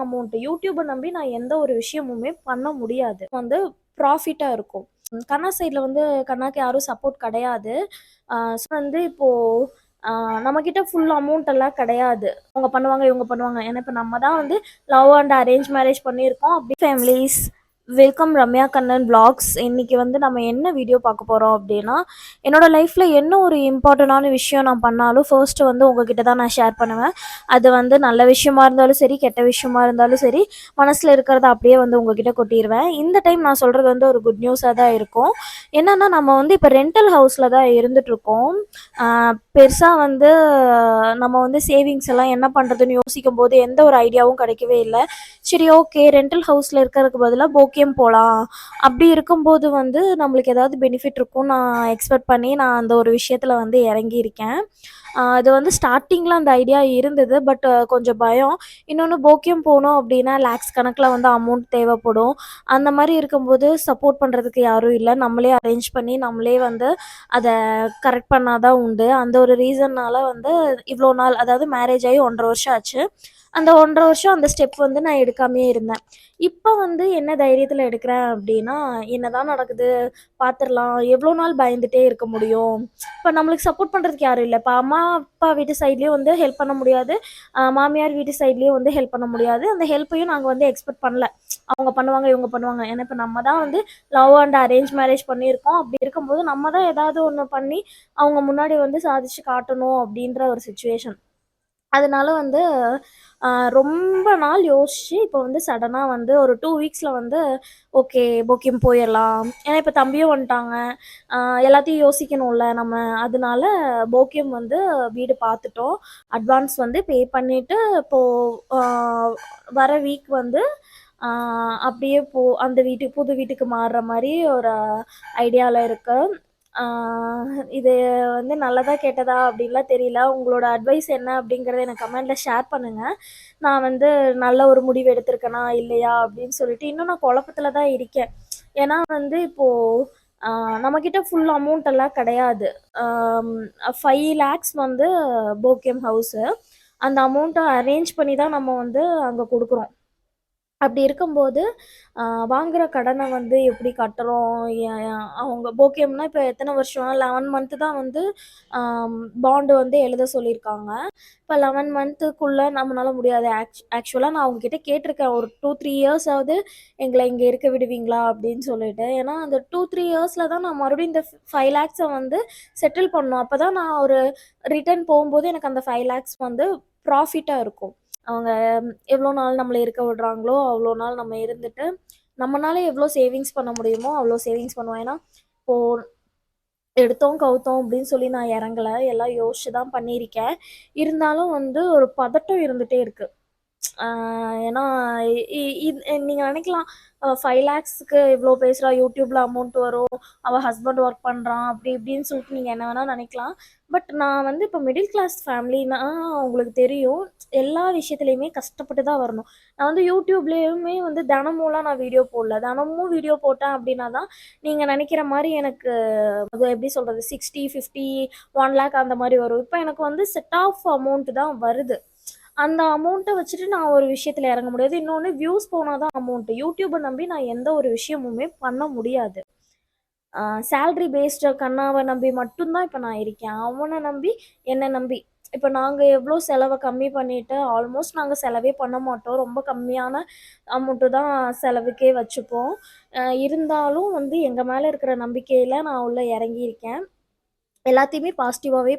Amount யூடியூபை நம்பி நான் எந்த ஒரு விஷயமுமே பண்ண முடியாது. வந்து ப்ராஃபிட்டா இருக்கும். கண்ணா சைட்ல வந்து கண்ணாக்கு யாரும் சப்போர்ட் கிடையாது. வந்து இப்போ நம்ம கிட்ட ஃபுல் அமௌண்ட் எல்லாம் கிடையாது. அவங்க பண்ணுவாங்க, இவங்க பண்ணுவாங்க. ஏன்னா இப்போ நம்ம தான் வந்து லவ் அண்ட் அரேஞ்ச் மேரேஜ் பண்ணியிருக்கோம். அப்படி families welcome Ramya Kannan vlogs. இன்னைக்கு வந்து நம்ம என்ன வீடியோ பார்க்க போகிறோம் அப்படின்னா, என்னோட லைஃப்பில் என்ன ஒரு இம்பார்ட்டண்டான விஷயம் நான் பண்ணாலும் ஃபர்ஸ்ட் வந்து உங்ககிட்ட தான் நான் ஷேர் பண்ணுவேன். அது வந்து நல்ல விஷயமா இருந்தாலும் சரி, கெட்ட விஷயமா இருந்தாலும் சரி, மனசில் இருக்கிறத அப்படியே வந்து உங்ககிட்ட கொட்டிடுவேன். இந்த டைம் நான் சொல்கிறது வந்து ஒரு குட் நியூஸாக தான் இருக்கும். என்னன்னா, நம்ம வந்து இப்போ ரெண்டல் ஹவுஸில் தான் இருந்துகிட்ருக்கோம். பெருசாக வந்து நம்ம வந்து சேவிங்ஸ் எல்லாம் என்ன பண்ணுறதுன்னு யோசிக்கும் போது எந்த ஒரு ஐடியாவும் கிடைக்கவே இல்லை. சரி, ஓகே, ரெண்டல் ஹவுஸில் இருக்கிறதுக்கு பதிலாக போக்கியம் போகலாம். அப்படி இருக்கும்போது வந்து நம்மளுக்கு ஏதாவது பெனிஃபிட் இருக்கும்னு நான் எக்ஸ்பெக்ட் பண்ணி நான் அந்த ஒரு விஷயத்தில் வந்து இறங்கியிருக்கேன். அது வந்து ஸ்டார்டிங்கில் அந்த ஐடியா இருந்தது. பட் கொஞ்சம் பயம். இன்னொன்று, போக்கியம் போகணும் அப்படின்னா லேக்ஸ் கணக்கில் வந்து அமௌண்ட் தேவைப்படும். அந்த மாதிரி இருக்கும்போது சப்போர்ட் பண்ணுறதுக்கு யாரும் இல்லை. நம்மளே அரேஞ்ச் பண்ணி நம்மளே வந்து அதை கரெக்ட் பண்ணாதான் உண்டு. அந்த ஒரு ரீசன்னால் வந்து இவ்வளோ நாள், அதாவது மேரேஜ் ஆகி 1.5 வருஷம் ஆச்சு. அந்த 1.5 வருஷம் அந்த ஸ்டெப் வந்து நான் எடுக்காமே இருந்தேன். இப்போ வந்து என்ன தைரியத்தில் எடுக்கிறேன் அப்படின்னா, என்னதான் நடக்குது பார்த்துடலாம். எவ்வளோ நாள் பயந்துட்டே இருக்க முடியும்? இப்போ நம்மளுக்கு சப்போர்ட் பண்ணுறதுக்கு யாரும் இல்லை. இப்போ அம்மா அப்பா வீட்டு சைட்லேயும் வந்து ஹெல்ப் பண்ண முடியாது. மாமியார் வீட்டு சைட்லேயும் வந்து ஹெல்ப் பண்ண முடியாது. அந்த ஹெல்ப்பையும் நாங்கள் வந்து எக்ஸ்பெக்ட் பண்ணல. அவங்க பண்ணுவாங்க, இவங்க பண்ணுவாங்க. ஏன்னா இப்போ நம்ம தான் வந்து லவ் அண்ட் அரேஞ்ச் மேரேஜ் பண்ணியிருக்கோம். அப்படி இருக்கும்போது நம்ம தான் ஏதாவது ஒன்று பண்ணி அவங்க முன்னாடி வந்து சாதிச்சு காட்டணும் அப்படின்ற ஒரு சுச்சுவேஷன். அதனால வந்து ரொம்ப நாள் யோசிச்சு இப்போ வந்து சடனாக வந்து ஒரு 2 வீக்ஸில் வந்து ஓகே, போக்கியம் போயிடலாம். ஏன்னா இப்போ தம்பியும் வந்துட்டாங்க. எல்லாத்தையும் யோசிக்கணும்ல நம்ம. அதனால போக்கியம் வந்து வீடு பார்த்துட்டோம். அட்வான்ஸ் வந்து பே பண்ணிவிட்டு இப்போது வர வீக் வந்து அப்படியே அந்த வீட்டுக்கு, புது வீட்டுக்கு மாறுற மாதிரி ஒரு ஐடியாவில் இருக்கு. இது வந்து நல்லதா கெட்டதா அப்படின்லாம் தெரியல. உங்களோட அட்வைஸ் என்ன அப்படிங்கிறத எனக்கு கமெண்ட்டில் ஷேர் பண்ணுங்கள். நான் வந்து நல்ல ஒரு முடிவு எடுத்திருக்கேனா இல்லையா அப்படின்னு சொல்லிட்டு இன்னும் நான் குழப்பத்தில் தான் இருக்கேன். ஏன்னா வந்து இப்போது நம்மக்கிட்ட ஃபுல் அமௌண்ட் எல்லாம் கிடையாது. 5 lakhs வந்து போக்கியம் ஹவுஸு. அந்த அமௌண்ட்டை அரேஞ்ச் பண்ணி தான் நம்ம வந்து அங்கே கொடுக்குறோம். அப்படி இருக்கும்போது வாங்குற கடனை வந்து எப்படி கட்டுறோம்? அவங்க போக்கியம்னா இப்போ எத்தனை வருஷம்? 11 மந்த்து தான் வந்து பாண்டு வந்து எழுத சொல்லியிருக்காங்க. இப்போ 11 மந்த்துக்குள்ளே நம்மளால முடியாது. ஆக்சுவலாக நான் அவங்கக்கிட்ட கேட்டிருக்கேன், ஒரு 2-3 இயர்ஸாவது எங்களை இங்கே இருக்க விடுவீங்களா அப்படின்னு சொல்லிட்டு. ஏன்னா அந்த 2-3 இயர்ஸில் தான் நான் மறுபடியும் இந்த 5 lakhs வந்து செட்டில் பண்ணணும். அப்போ தான் நான் ஒரு ரிட்டர்ன் போகும்போது எனக்கு அந்த 5 lakhs வந்து ப்ராஃபிட்டாக இருக்கும். அவங்க எவ்வளோ நாள் நம்மள இருக்க விடுறாங்களோ அவ்வளோ நாள் நம்ம இருந்துட்டு, நம்மனால எவ்வளோ சேவிங்ஸ் பண்ண முடியுமோ அவ்வளோ சேவிங்ஸ் பண்ணுவோம். ஏன்னா இப்போது எடுத்தோம் கவுத்தோம் அப்படின்னு சொல்லி நான் இறங்கலை. எல்லாம் யோசிச்சு தான் பண்ணியிருக்கேன். இருந்தாலும் வந்து ஒரு பதட்டம் இருந்துகிட்டே இருக்குது. ஏன்னா நீங்கள் நினைக்கலாம், 5 lakhsக்கு இவ்வளோ பேசுகிறா, யூடியூப்பில் அமௌண்ட் வரும், அவள் ஹஸ்பண்ட் ஒர்க் பண்ணுறான், அப்படி இப்படின்னு சொல்லிட்டு நீங்கள் என்ன வேணால் நினைக்கலாம். பட் நான் வந்து இப்போ மிடில் கிளாஸ் ஃபேமிலினா உங்களுக்கு தெரியும், எல்லா விஷயத்துலையுமே கஷ்டப்பட்டு தான் வரணும். நான் வந்து யூடியூப்லேயுமே வந்து தினமும்லாம் நான் வீடியோ போடல. தினமும் வீடியோ போட்டேன் அப்படின்னா தான் நீங்கள் நினைக்கிற மாதிரி எனக்கு அது எப்படி சொல்கிறது, 60, 50, 1 lakh அந்த மாதிரி வரும். இப்போ எனக்கு வந்து செட் ஆஃப் அமௌண்ட் தான் வருது. அந்த அமௌண்ட்டை வச்சுட்டு நான் ஒரு விஷயத்தில் இறங்க முடியாது. இன்னொன்று, வியூஸ் போனால் தான் அமௌண்ட்டு. யூடியூப்பை நம்பி நான் எந்த ஒரு விஷயமுமே பண்ண முடியாது. சேல்ரி பேஸ்டு கண்ணாவை நம்பி மட்டும்தான் இப்போ நான் இருக்கேன். அவனை நம்பி, என்னை நம்பி இப்போ நாங்கள் எவ்வளோ செலவை கம்மி பண்ணிவிட்டு, ஆல்மோஸ்ட் நாங்கள் செலவே பண்ண மாட்டோம். ரொம்ப கம்மியான அமௌண்ட்டு தான் செலவுக்கே வச்சுப்போம். இருந்தாலும் வந்து எங்கள் மேலே இருக்கிற நம்பிக்கையில் நான் உள்ளே இறங்கியிருக்கேன். எல்லாத்தையுமே பாசிட்டிவாகவே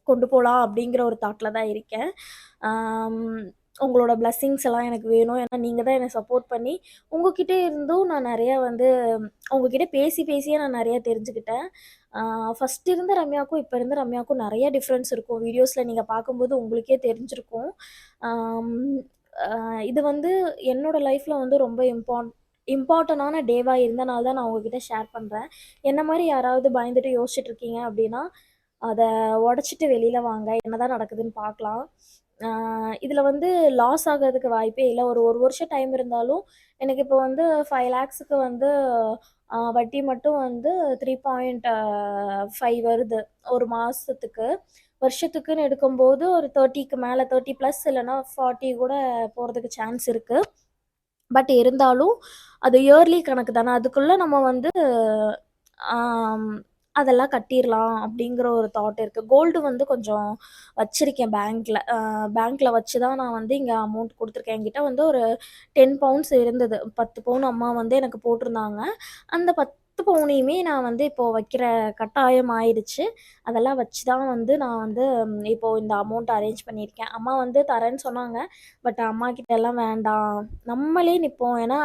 கொண்டு போகலாம் அப்படிங்கிற ஒரு தாட்டில் தான் இருக்கேன். உங்களோட பிளெஸ்ஸிங்ஸ் எல்லாம் எனக்கு வேணும். ஏன்னா நீங்கள் தான் என்னை சப்போர்ட் பண்ணி, உங்ககிட்ட இருந்தும் நான் நிறையா வந்து உங்ககிட்ட பேசி பேசியே நான் நிறையா தெரிஞ்சுக்கிட்டேன். ஃபஸ்ட் இருந்த ரம்யாவுக்கும் இப்போ இருந்த ரம்யாவுக்கும் நிறைய டிஃப்ரென்ஸ் இருக்கும். வீடியோஸில் நீங்கள் பார்க்கும்போது உங்களுக்கே தெரிஞ்சிருக்கும். இது வந்து என்னோடய லைஃப்பில் வந்து ரொம்ப இம்பார்ட்டண்டான டேவாக இருந்தனால தான் நான் உங்ககிட்ட ஷேர் பண்ணுறேன். என்ன மாதிரி யாராவது பயந்துட்டு யோசிச்சுட்டு இருக்கீங்க அப்படின்னா, அதை உடச்சிட்டு வெளியில் வாங்க. என்னதான் நடக்குதுன்னு பார்க்கலாம். இதில் வந்து லாஸ் ஆகிறதுக்கு வாய்ப்பே இல்லை. ஒரு 1 வருஷம் டைம் இருந்தாலும் எனக்கு இப்போ வந்து 5 lakhsக்கு வந்து வட்டி மட்டும் வந்து 3.5 வருது ஒரு மாதத்துக்கு. வருஷத்துக்குன்னு எடுக்கும்போது ஒரு 30க்கு மேலே 30 ப்ளஸ் இல்லைன்னா 40 கூட போகிறதுக்கு சான்ஸ் இருக்குது. பட் இருந்தாலும் அது இயர்லி கணக்கு தானே, அதுக்குள்ளே நம்ம வந்து ஆம், அதெல்லாம் கட்டிடலாம் அப்படிங்கிற ஒரு தாட் இருக்குது. கோல்டு வந்து கொஞ்சம் வச்சுருக்கேன் பேங்க்கில். பேங்க்கில் வச்சு தான் நான் வந்து இங்கே அமௌண்ட் கொடுத்துருக்கேன். என்கிட்ட வந்து ஒரு 10 பவுண்ட்ஸ் இருந்தது. 10 பவுன் அம்மா வந்து எனக்கு போட்டிருந்தாங்க. அந்த 10 பவுனையுமே நான் வந்து இப்போது வைக்கிற கட்டாயம் ஆயிடுச்சு. அதெல்லாம் வச்சு தான் வந்து நான் வந்து இப்போது இந்த அமௌண்ட் அரேஞ்ச் பண்ணியிருக்கேன். அம்மா வந்து தரேன்னு சொன்னாங்க. பட் அம்மா கிட்ட எல்லாம் வேண்டாம், நம்மளே நிற்போம். ஏன்னா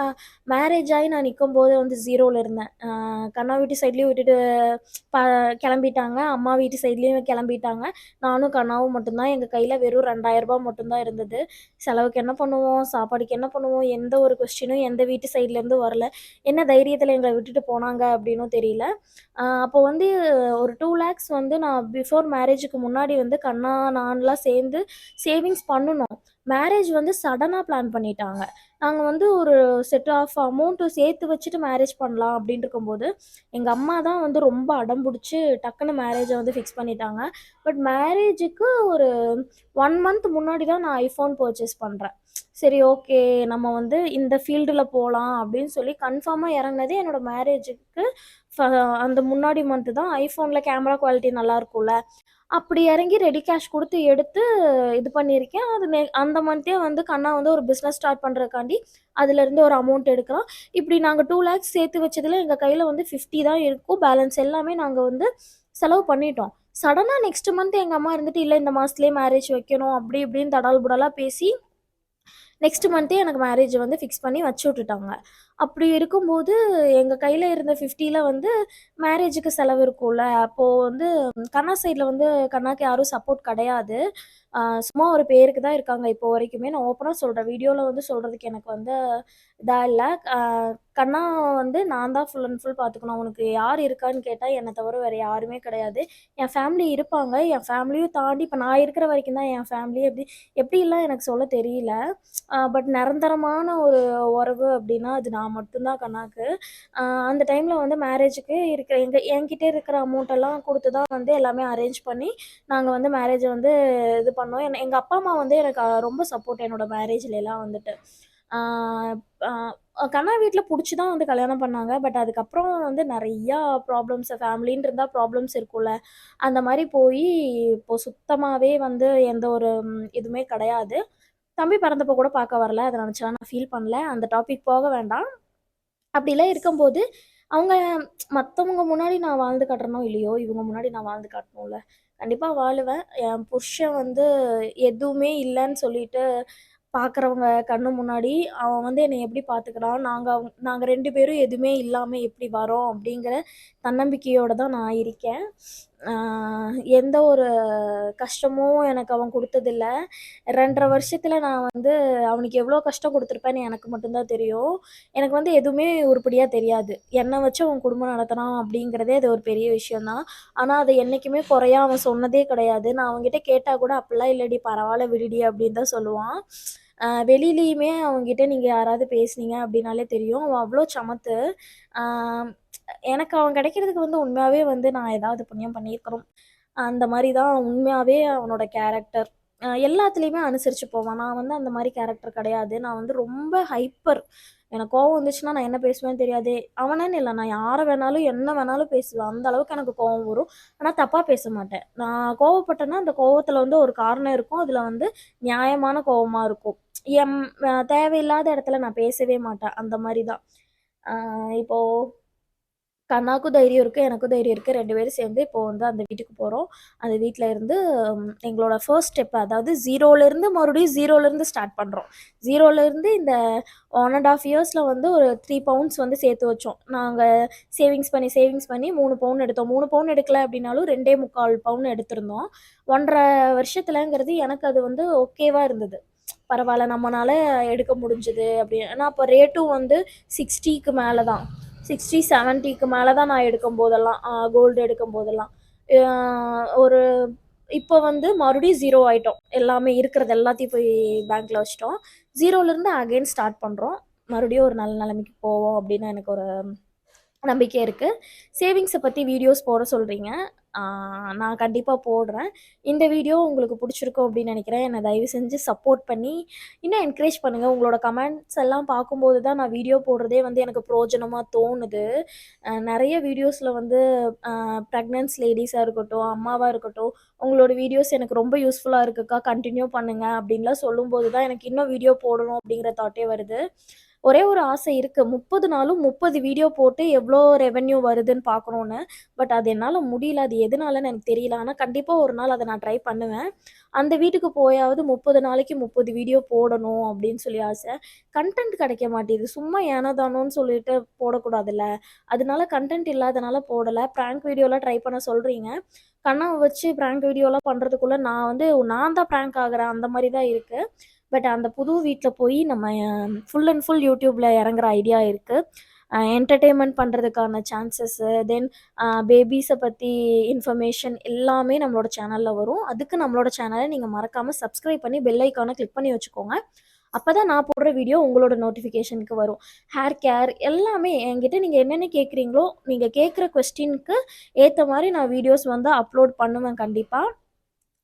மேரேஜ் ஆகி நான் நிற்கும்போது வந்து ஜீரோவில் இருந்தேன். கண்ணா வீட்டு சைட்லேயும் விட்டுட்டு ப கிளம்பிட்டாங்க. அம்மா வீட்டு சைட்லேயும் கிளம்பிட்டாங்க. நானும் கண்ணாவும் மட்டும்தான். எங்கள் கையில் வெறும் ரூ. 2000 மட்டும்தான் இருந்தது. செலவுக்கு என்ன பண்ணுவோம், சாப்பாடுக்கு என்ன பண்ணுவோம், எந்த ஒரு கொஸ்டினும் எந்த வீட்டு சைட்லேருந்து வரல. என்ன தைரியத்தில் எங்களை விட்டுட்டு போனாங்க அப்படின்னும் தெரியல. அப்போ வந்து ஒரு 2 லேக்ஸ் வந்து நான் பிஃபோர் மேரேஜுக்கு முன்னாடி வந்து கண்ணா நான்லாம் சேர்ந்து சேவிங்ஸ் பண்ணுனோம். மேரேஜ் வந்து சடனாக பிளான் பண்ணிட்டாங்க. நாங்கள் வந்து ஒரு செட் ஆஃப் அமௌண்ட்டு சேர்த்து வச்சுட்டு மேரேஜ் பண்ணலாம் அப்படின்னு இருக்கும்போது, எங்கள் அம்மா தான் வந்து ரொம்ப அடம் பிடிச்சி டக்குன்னு மேரேஜை வந்து ஃபிக்ஸ் பண்ணிட்டாங்க. பட் மேரேஜுக்கு ஒரு 1 மந்த் முன்னாடி தான் நான் ஐஃபோன் பர்ச்சேஸ் பண்ணுறேன். சரி, ஓகே, நம்ம வந்து இந்த ஃபீல்டில் போகலாம் அப்படின்னு சொல்லி கன்ஃபார்மாக இறங்குனதே என்னோடய மேரேஜுக்கு. ஃப அந்த முன்னாடி மந்த்து தான். ஐஃபோனில் கேமரா குவாலிட்டி நல்லாயிருக்கும்ல, அப்படி இறங்கி ரெடி கேஷ் கொடுத்து எடுத்து இது பண்ணியிருக்கேன். அது அந்த மந்த்தே வந்து கண்ணா வந்து ஒரு பிஸ்னஸ் ஸ்டார்ட் பண்ணுறதுக்காண்டி அதுலேருந்து ஒரு அமௌண்ட் எடுக்கலாம். இப்படி நாங்கள் 2 லேக்ஸ் சேர்த்து வச்சதில் எங்கள் கையில் வந்து 50 தான் இருக்கும். பேலன்ஸ் எல்லாமே நாங்கள் வந்து செலவு பண்ணிட்டோம். சடனாக நெக்ஸ்ட் மந்த் எங்கள் அம்மா இருந்துட்டு, இல்லை இந்த மாதத்துலேயே மேரேஜ் வைக்கணும் அப்படி இப்படின்னு தடால் புடாலாக பேசி நெக்ஸ்ட் மந்த்தே எனக்கு மேரேஜ் வந்து ஃபிக்ஸ் பண்ணி வச்சு விட்டுட்டாங்க. அப்படி இருக்கும்போது எங்கள் கையில் இருந்த 50ல் வந்து மேரேஜுக்கு செலவு இருக்கும்ல. அப்போது வந்து கண்ணா சைடில் வந்து கண்ணாக்கு யாரும் சப்போர்ட் கிடையாது. சும்மா ஒரு பேருக்கு தான் இருக்காங்க இப்போ வரைக்குமே. நான் ஓப்பனாக சொல்கிறேன், வீடியோவில் வந்து சொல்கிறதுக்கு எனக்கு வந்து இதாக இல்லை. கண்ணா வந்து நான் தான் ஃபுல் அண்ட் ஃபுல் பார்த்துக்கணும். அவனுக்கு யார் இருக்கான்னு கேட்டால் என்னை தவிர வேறு யாருமே கிடையாது. என் ஃபேமிலி இருப்பாங்க. என் ஃபேமிலியும் தாண்டி இப்போ நான் இருக்கிற வரைக்கும் தான் என் ஃபேமிலி. எப்படிலாம் எனக்கு சொல்ல தெரியல. பட் நிரந்தரமான ஒரு உறவு அப்படின்னா அது நான் மட்டும்தான் கண்ணாக்கு. அந்த டைமில் வந்து மேரேஜுக்கு இருக்கிற என்கிட்ட இருக்கிற அமௌண்ட்டெல்லாம் கொடுத்து தான் வந்து எல்லாமே அரேஞ்ச் பண்ணி நாங்கள் வந்து மேரேஜை வந்து இது பண்ணோம். எங்கள் அப்பா அம்மா வந்து எனக்கு ரொம்ப சப்போர்ட் என்னோடய மேரேஜ்லலாம் வந்துட்டு. கண்ணா வீட்டில் பிடிச்சி தான் வந்து கல்யாணம் பண்ணாங்க. பட் அதுக்கப்புறம் வந்து நிறையா ப்ராப்ளம்ஸ், ஃபேமிலின்னு இருந்தால் ப்ராப்ளம்ஸ் இருக்கும்ல, அந்த மாதிரி போய் இப்போது சுத்தமாகவே வந்து எந்த ஒரு இதுவுமே கிடையாது. தம்பி பிறந்தப்போ கூட பார்க்க வரல. அத நினச்சலாம் நான் ஃபீல் பண்ணல. அந்த டாபிக் போக வேண்டாம். அப்படிலாம் இருக்கும்போது, அவங்க மத்தவங்க முன்னாடி நான் வாழ்ந்து காட்டுறேனோ இல்லையோ, இவங்க முன்னாடி நான் வாழ்ந்து காட்டணும்ல. கண்டிப்பா வாழுவேன். என் புருஷன் வந்து எதுவுமே இல்லன்னு சொல்லிட்டு பார்க்குறவங்க கண்ணு முன்னாடி, அவன் வந்து என்னைய எப்படி பார்த்துக்கிறான், நாங்க 2 பேரும் எதுவுமே இல்லாம எப்படி வரோம் அப்படிங்கிற தன்னம்பிக்கையோட தான் நான் இருக்கேன். எந்த ஒரு கஷ்டமும் எனக்கு அவன் குடுத்ததில்ல. 2 1/2 வருஷத்துல நான் வந்து அவனுக்கு எவ்வளோ கஷ்டம் குடுத்துருப்பேன்னு எனக்கு மட்டும் தான் தெரியும். எனக்கு வந்து எதுவுமே உருப்படியா தெரியாது. என்ன வச்சு அவன் குடும்பம் நடத்துனான் அப்படிங்கிறதே அது ஒரு பெரிய விஷயம் தான். ஆனா, அத என்னைக்குமே குறையா அவன் சொன்னதே கிடையாது. நான் அவன்கிட்ட கேட்டா கூட, "அப்படிலாம் இல்லடி, பரவால்ல விடுடி" அப்படின்னு தான் சொல்லுவான். வெளியிலயுமே அவன்கிட்ட நீங்க யாராவது பேசுனீங்க அப்படின்னாலே தெரியும். அவன் அவ்வளோ சமத்து. ஆ எனக்கு அவன் கிடைக்கிறதுக்கு வந்து உண்மையாவே வந்து நான் ஏதாவது புண்ணியம் பண்ணியிருக்கணும். அந்த மாரி தான் உண்மையாவே அவனோட கேரக்டர். எல்லாத்துலயுமே அனுசரிச்சு போவான். நான் வந்து அந்த மாரி கேரக்டர் கிடையாது. நான் வந்து ரொம்ப ஹைப்பர். எனக்கு கோவம் வந்துச்சுன்னா நான் என்ன பேசுவேன்னு தெரியாது. அவனன்னு இல்ல, நான் யார வேணாலும், என்ன வேணாலும் பேசுவேன். அந்த அளவுக்கு எனக்கு கோவம் வரும். ஆனா தப்பா பேச மாட்டேன். நான் கோவப்பட்டேன்னா, அந்த கோவத்துல வந்து ஒரு காரணம் இருக்கும். அதுல வந்து நியாயமான கோவமா இருக்கும். எம் தேவையில்லாத இடத்துல நான் பேசவே மாட்டேன். அந்த மாரி தான். இப்போ கண்ணாக்கும் தைரியம் இருக்கு, எனக்கும் தைரியம் இருக்கு. 2 பேரும் சேர்ந்து இப்போ வந்து அந்த வீட்டுக்கு போறோம். அந்த வீட்ல இருந்து எங்களோட ஃபர்ஸ்ட் ஸ்டெப், அதாவது 0லேருந்து மறுபடியும் 0லேருந்து ஸ்டார்ட் பண்றோம். 0லேருந்து இந்த 1 1/2 இயர்ஸ்ல வந்து ஒரு 3 பவுண்ட்ஸ் வந்து சேர்த்து வச்சோம். நாங்க சேவிங்ஸ் பண்ணி 3 பவுன் எடுத்தோம். 3 பவுன் எடுக்கல அப்படின்னாலும் 2 1/4 பவுன் எடுத்திருந்தோம். 1 1/2 வருஷத்துலங்கிறது எனக்கு அது வந்து ஓகேவா இருந்தது. பரவால்ல, நம்மனால எடுக்க முடிஞ்சது அப்படின்னு. ஏன்னா அப்போ ரேட்டும் வந்து 60க்கு மேல தான். 60, 70க்கு மேல தான் நான் எடுக்கும்போதெல்லாம், கோல்டு எடுக்கும்போதெல்லாம். ஒரு இப்போ வந்து மறுபடியும் 0 ஆயிட்டோம். எல்லாமே இருக்கிறது எல்லாத்தையும் போய் பேங்க்ல வச்சுட்டோம். 0லேருந்து அகைன் ஸ்டார்ட் பண்றோம். மறுபடியும் ஒரு நல்ல நிலைமைக்கு போவோம் அப்படின்னு எனக்கு ஒரு நம்பிக்கை இருக்கு. சேவிங்ஸை பத்தி வீடியோஸ் போட சொல்றீங்க. நான் கண்டிப்பாக போடுறேன். இந்த வீடியோ உங்களுக்கு பிடிச்சிருக்கும் அப்படின்னு நினைக்கிறேன். என்னை தயவு செஞ்சு சப்போர்ட் பண்ணி இன்னும் என்கரேஜ் பண்ணுங்கள். உங்களோட கமெண்ட்ஸ் எல்லாம் பார்க்கும்போது தான் நான் வீடியோ போடுறதே வந்து எனக்கு பிரயோஜனமாக தோணுது. நிறைய வீடியோஸில் வந்து ப்ரெக்னன்ஸ் லேடிஸாக இருக்கட்டும், அம்மாவாக இருக்கட்டும், உங்களோட வீடியோஸ் எனக்கு ரொம்ப யூஸ்ஃபுல்லாக இருக்குக்கா, கண்டினியூ பண்ணுங்கள் அப்படின்லாம் சொல்லும்போது தான் எனக்கு இன்னும் வீடியோ போடணும் அப்படிங்கிற தாட்டே வருது. ஒரே ஒரு ஆசை இருக்கு. 30 நாளும் 30 வீடியோ போட்டு எவ்வளோ ரெவென்யூ வருதுன்னு பார்க்கணுன்னு. பட் அது என்னால முடியல. அது எதனாலன்னு எனக்கு தெரியல. ஆனா கண்டிப்பா ஒரு நாள் அத நான் ட்ரை பண்ணுவேன். அந்த வீட்டுக்கு போயாவது 30 நாளைக்கு 30 வீடியோ போடணும் அப்படின்னு சொல்லி ஆசை. கன்டென்ட் கிடைக்க மாட்டேது. சும்மா ஏனோ தானோன்னு சொல்லிட்டு போடக்கூடாதுல்ல. அதனால கன்டென்ட் இல்லாதனால போடல. பிராங்க் வீடியோலாம் ட்ரை பண்ண சொல்றீங்க. கண்ணாவ வச்சு பிராங்க் வீடியோலாம் பண்றதுக்குள்ள நான் தான் பிராங்க் ஆகுறேன். அந்த மாரி தான் இருக்கு. பட் அந்த புது வீட்ல போய் நம்ம ஃபுல் அண்ட் ஃபுல் யூடியூப்ல இறங்குற ஐடியா இருக்கு. என்டர்டெயின்மெண்ட் பண்ணுறதுக்கான சான்சஸ்ஸு, தென் பேபீஸை பற்றி இன்ஃபர்மேஷன் எல்லாமே நம்மளோட சேனலில் வரும். அதுக்கு நம்மளோட சேனலை நீங்கள் மறக்காமல் சப்ஸ்கிரைப் பண்ணி பெல் ஐக்கானை கிளிக் பண்ணி வச்சுக்கோங்க. அப்போ தான் நான் போடுற வீடியோ உங்களோட நோட்டிஃபிகேஷனுக்கு வரும். ஹேர் கேர் எல்லாமே என்கிட்ட நீங்கள் என்னென்ன கேட்குறீங்களோ, நீங்கள் கேட்குற கொஸ்டினுக்கு ஏற்ற மாதிரி நான் வீடியோஸ் வந்து அப்லோட் பண்ணுவேன் கண்டிப்பாக.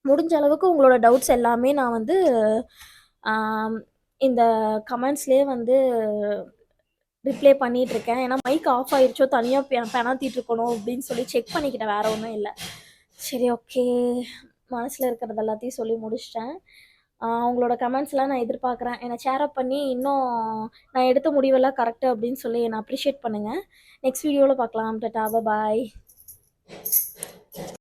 முடிஞ்ச அளவுக்கு உங்களோட டவுட்ஸ் எல்லாமே நான் வந்து இந்த கமெண்ட்ஸ்லேயே வந்து ரிப்ளை பண்ணிகிட்ருக்கேன். ஏன்னா மைக் ஆஃப் ஆயிடுச்சோ, தனியாக பெனாத்திட்டு இருக்கணும் அப்படின்னு சொல்லி செக் பண்ணிக்கிட்டேன். வேறு ஒன்றும் இல்லை. சரி, ஓகே. மனசில் இருக்கிறது எல்லாத்தையும் சொல்லி முடிச்சிட்டேன். உங்களோட கமெண்ட்ஸ்லாம் நான் எதிர்பார்க்குறேன். என்னை ஷேர் அப் பண்ணி இன்னும் நான் எடுத்த முடிவெல்லாம் கரெக்டு அப்படின்னு சொல்லி என்னை அப்ரிஷியேட் பண்ணுங்கள். நெக்ஸ்ட் வீடியோவில் பார்க்கலாம். டாடா, பாய்.